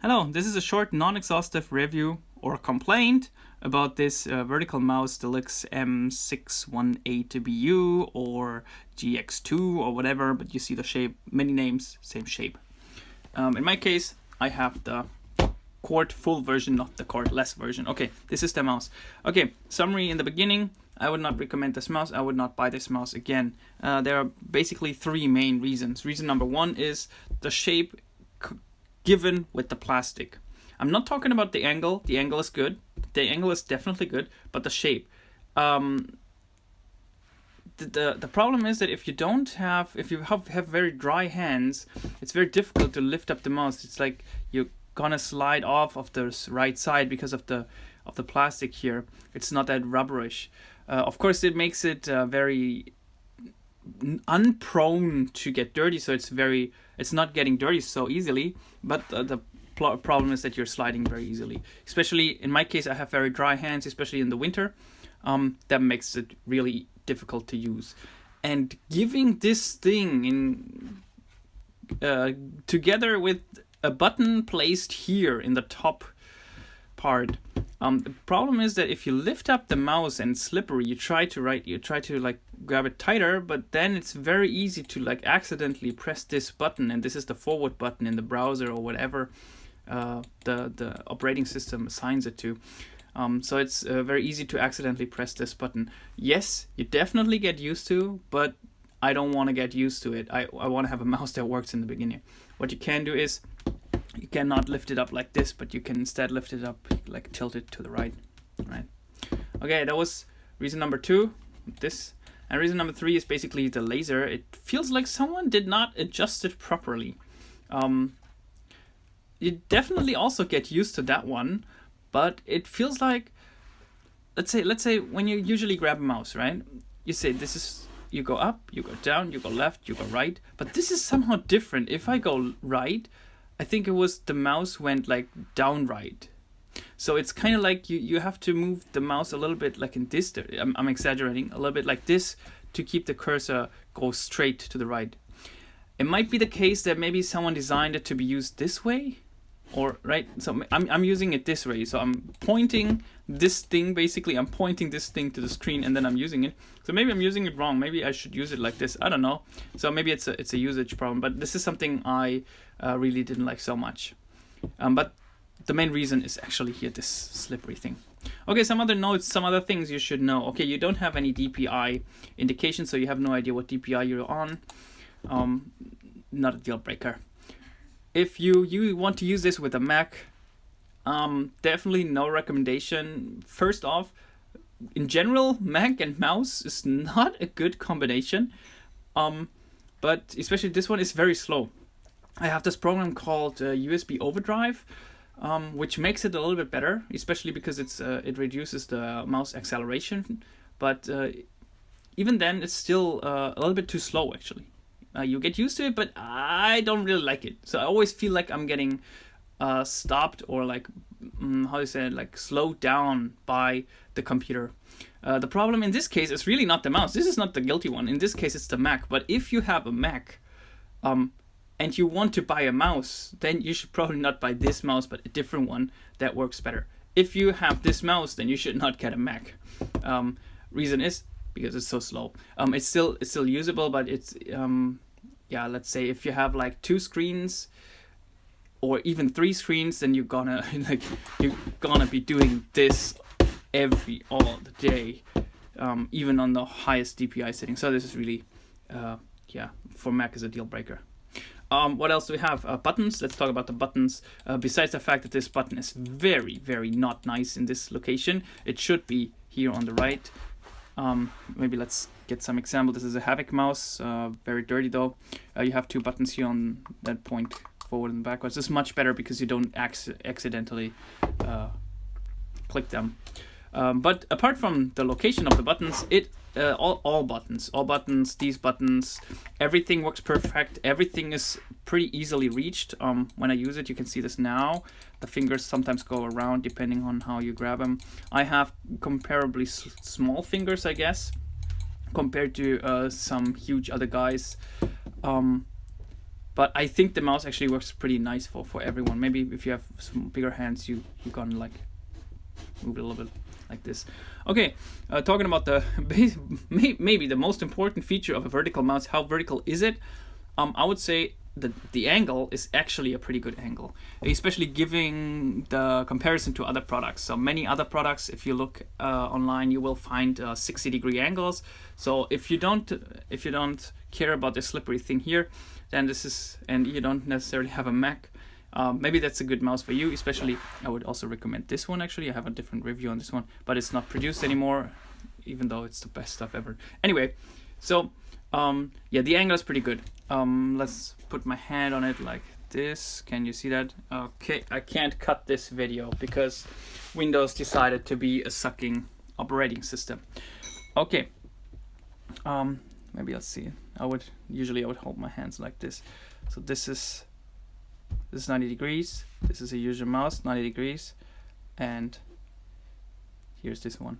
Hello, this is a short non-exhaustive review or complaint about this vertical mouse Deluxe M618 BU or GX2 or whatever, but you see the shape, many names, same shape. In my case, I have the cord full version, not the cord less version. Okay, this is the mouse. Okay, summary in the beginning. I would not recommend this mouse. I would not buy this mouse again. There are basically three main reasons. Reason number one is the shape given with the plastic. I'm not talking about the angle. The angle is good. The angle is definitely good, but the shape. The problem is that if you have very dry hands, it's very difficult to lift up the mouse. It's like you're gonna slide off of the right side because of the plastic here. It's not that rubberish. Of course, it makes it very unprone to get dirty, so it's not getting dirty so easily. But the problem is that you're sliding very easily. Especially in my case, I have very dry hands, especially in the winter. That makes it really difficult to use. And giving this thing in together with a button placed here in the top part. The problem is that if you lift up the mouse and it's slippery, you try to like grab it tighter, but then it's very easy to like accidentally press this button, and this is the forward button in the browser or whatever the operating system assigns it to. So it's very easy to accidentally press this button. Yes, you definitely get used to, but I don't want to get used to it. I want to have a mouse that works in the beginning. What you can do is you cannot lift it up like this, but you can instead lift it up, like tilt it to the right. Okay, that was reason number two, this. And reason number three is basically the laser. It feels like someone did not adjust it properly. You definitely also get used to that one, but it feels like, let's say when you usually grab a mouse, right? You say you go up, you go down, you go left, you go right, but this is somehow different. If I go right, I think it was the mouse went like down right. So it's kind of like you have to move the mouse a little bit like in this, I'm exaggerating, a little bit like this to keep the cursor go straight to the right. It might be the case that maybe someone designed it to be used this way, or right. So I'm using it this way. So I'm pointing this thing, basically I'm pointing this thing to the screen and then I'm using it. So maybe I'm using it wrong. Maybe I should use it like this. I don't know. So maybe it's a usage problem, but this is something I really didn't like so much. But the main reason is actually here, this slippery thing. Okay, some other notes, some other things you should know. Okay, you don't have any DPI indication, so you have no idea what DPI you're on. Not a deal breaker. If you want to use this with a Mac, definitely no recommendation. First off, in general, Mac and mouse is not a good combination. But especially this one is very slow. I have this program called USB Overdrive, which makes it a little bit better, especially because it reduces the mouse acceleration. But even then, it's still a little bit too slow, actually. You get used to it, but I don't really like it. So I always feel like I'm getting stopped or like, how do you say it, like slowed down by the computer. The problem in this case is really not the mouse. This is not the guilty one. In this case, it's the Mac. But if you have a Mac, and you want to buy a mouse, then you should probably not buy this mouse, but a different one that works better. If you have this mouse, then you should not get a Mac. Reason is because it's so slow. It's still usable, but it's let's say if you have like 2 screens or even 3 screens, then you're gonna be doing this all the day, even on the highest DPI setting. So this is really for Mac is a deal breaker. What else do we have? Buttons. Let's talk about the buttons. Besides the fact that this button is very, very not nice in this location, it should be here on the right. Maybe let's get some example. This is a Havoc mouse, very dirty though. You have 2 buttons here on that point forward and backwards. This is much better because you don't accidentally click them. But apart from the location of the buttons, all buttons, these buttons, everything works perfect. Everything is pretty easily reached. When I use it, you can see this now. The fingers sometimes go around depending on how you grab them. I have comparably small fingers, I guess, compared to some huge other guys. But I think the mouse actually works pretty nice for everyone. Maybe if you have some bigger hands, you gonna like move it a little bit like this. Okay, talking about the maybe the most important feature of a vertical mouse. How vertical is it? I would say the angle is actually a pretty good angle, especially giving the comparison to other products. So many other products, if you look online, you will find 60-degree angles. So if you don't care about the slippery thing here, then this is, and you don't necessarily have a Mac, maybe that's a good mouse for you. Especially, I would also recommend this one. Actually, I have a different review on this one, but it's not produced anymore, even though it's the best stuff ever. Anyway, so yeah, the angle is pretty good. Let's put my hand on it like this. Can you see that? Okay, I can't cut this video because Windows decided to be a sucking operating system. Okay, maybe let's see. I would hold my hands like this. So this is 90 degrees. This is a usual mouse, 90 degrees, and here's this one.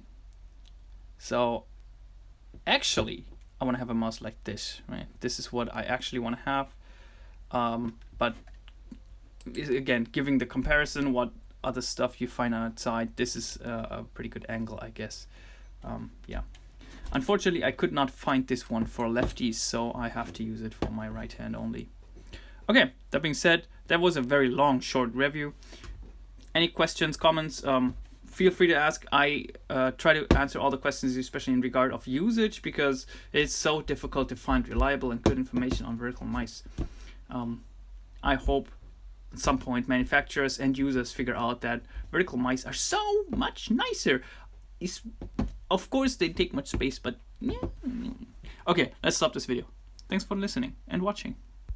So actually, I want to have a mouse like this, right? This is what I actually want to have. But again, giving the comparison, what other stuff you find outside, this is a pretty good angle, I guess. Yeah. Unfortunately, I could not find this one for lefties, so I have to use it for my right hand only. Okay, that being said, that was a very long, short review. Any questions, comments? Feel free to ask. I try to answer all the questions, especially in regard of usage, because it's so difficult to find reliable and good information on vertical mice. I hope at some point manufacturers and users figure out that vertical mice are so much nicer. Of course, they take much space, but yeah. Okay, let's stop this video. Thanks for listening and watching.